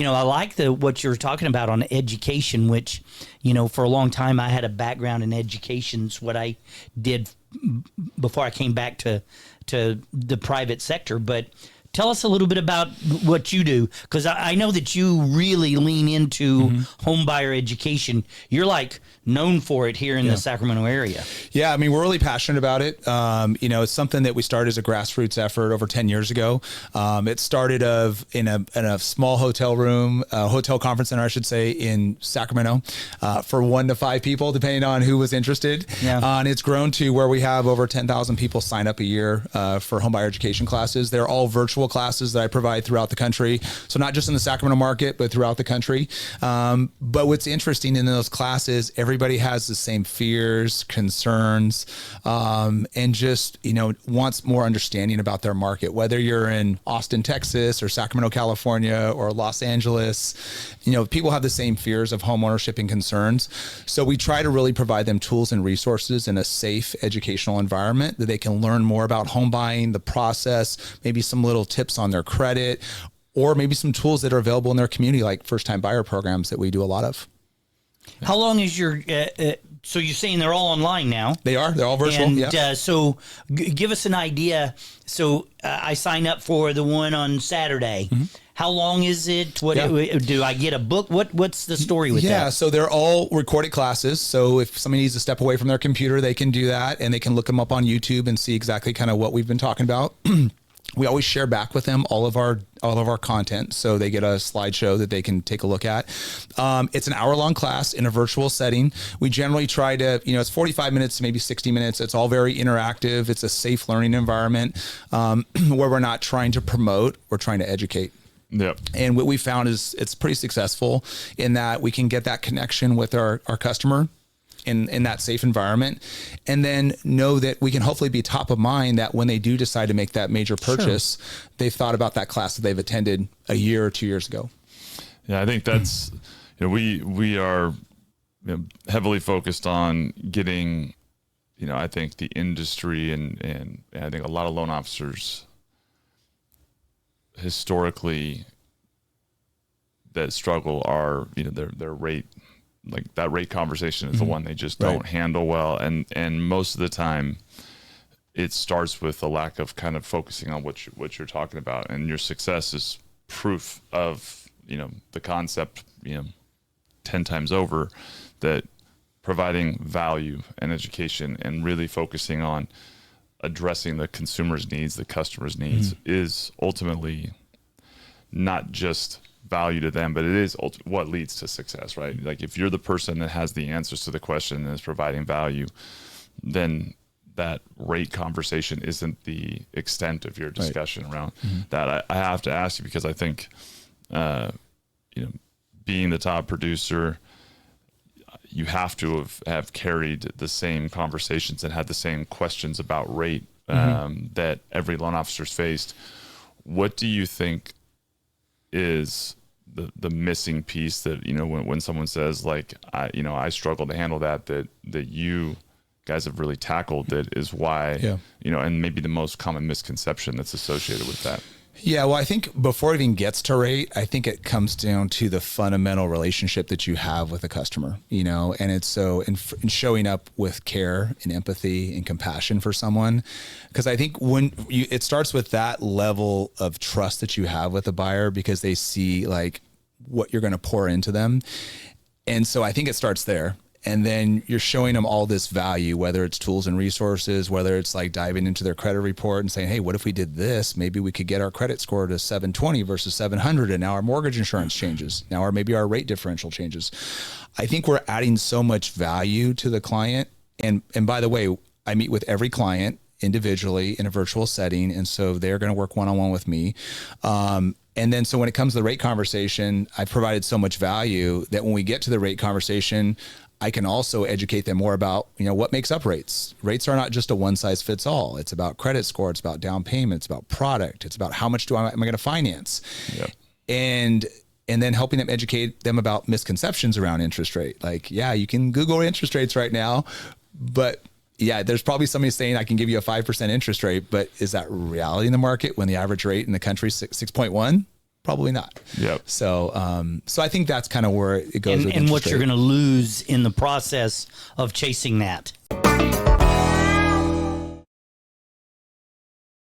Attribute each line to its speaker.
Speaker 1: I like what you're talking about on education, which, for a long time I had a background in education. It's what I did before I came back to the private sector. But tell us a little bit about what you do, because I know that you really lean into home buyer education. You're like known for it here in the Sacramento area.
Speaker 2: Yeah, I mean, we're really passionate about it. It's something that we started as a grassroots effort over 10 years ago. It started in a small hotel room, hotel conference center, I should say, in Sacramento, for 1 to 5 people, depending on who was interested. Yeah. And it's grown to where we have over 10,000 people sign up a year for home buyer education classes. They're all virtual classes that I provide throughout the country. So not just in the Sacramento market, but throughout the country. But what's interesting in those classes, everybody has the same fears, concerns, and just, wants more understanding about their market. Whether you're in Austin, Texas, or Sacramento, California, or Los Angeles, people have the same fears of home ownership and concerns. So we try to really provide them tools and resources in a safe educational environment that they can learn more about home buying, the process, maybe some little tips on their credit, or maybe some tools that are available in their community, like first-time buyer programs that we do a lot of.
Speaker 1: How long is your, so you're saying they're all online now?
Speaker 2: They're all virtual.
Speaker 1: And so give us an idea. So I sign up for the one on Saturday. How long is it? What do I get a book? What's the story with that?
Speaker 2: Yeah, so they're all recorded classes. So if somebody needs to step away from their computer, they can do that, and they can look them up on YouTube and see exactly kind of what we've been talking about. We always share back with them all of our content, so they get a slideshow that they can take a look at. It's an hour-long class in a virtual setting. We generally try to, it's 45 minutes, maybe 60 minutes. It's all very interactive. It's a safe learning environment where we're not trying to promote, we're trying to educate.
Speaker 3: Yep.
Speaker 2: And what we found is it's pretty successful in that we can get that connection with our customer in that safe environment, and then know that we can hopefully be top of mind that when they do decide to make that major purchase, they've thought about that class that they've attended a year or 2 years ago.
Speaker 3: Yeah, I think that's, we are heavily focused on getting, I think the industry and I think a lot of loan officers historically that struggle are, their rate. Like that rate conversation is the one they just don't handle well. And most of the time it starts with a lack of kind of focusing on what you're talking about, and your success is proof of, the concept, 10 times over, that providing value and education and really focusing on addressing the consumer's needs, the customer's needs is ultimately not just value to them, but it is what leads to success, right? Like if you're the person that has the answers to the question and is providing value, then that rate conversation isn't the extent of your discussion around that. I have to ask you, because I think, being the top producer, you have to have carried the same conversations and had the same questions about rate that every loan officer's faced. What do you think is the missing piece that, when someone says like, I struggle to handle that you guys have really tackled, that is why, and maybe the most common misconception that's associated with that?
Speaker 2: Yeah, well, I think before it even gets to rate, I think it comes down to the fundamental relationship that you have with a customer, and it's so in showing up with care and empathy and compassion for someone. Because I think it starts with that level of trust that you have with a buyer, because they see like what you're going to pour into them. And so I think it starts there. And then you're showing them all this value, whether it's tools and resources, whether it's like diving into their credit report and saying, hey, what if we did this? Maybe we could get our credit score to 720 versus 700. And now our mortgage insurance changes. Now maybe our rate differential changes. I think we're adding so much value to the client. And by the way, I meet with every client individually in a virtual setting. And so they're going to work one-on-one with me. And then, so when it comes to the rate conversation, I've provided so much value that when we get to the rate conversation, I can also educate them more about, what makes up rates. Rates are not just a one size fits all. It's about credit score. It's about down payment. It's about product. It's about how much am I going to finance? Yep. And then helping them educate them about misconceptions around interest rate. Like, yeah, you can Google interest rates right now, but yeah, there's probably somebody saying I can give you a 5% interest rate, but is that reality in the market when the average rate in the country is 6.1? Probably not.
Speaker 3: Yep.
Speaker 2: So, so I think that's kind of where it goes.
Speaker 1: And what you're going to lose in the process of chasing that.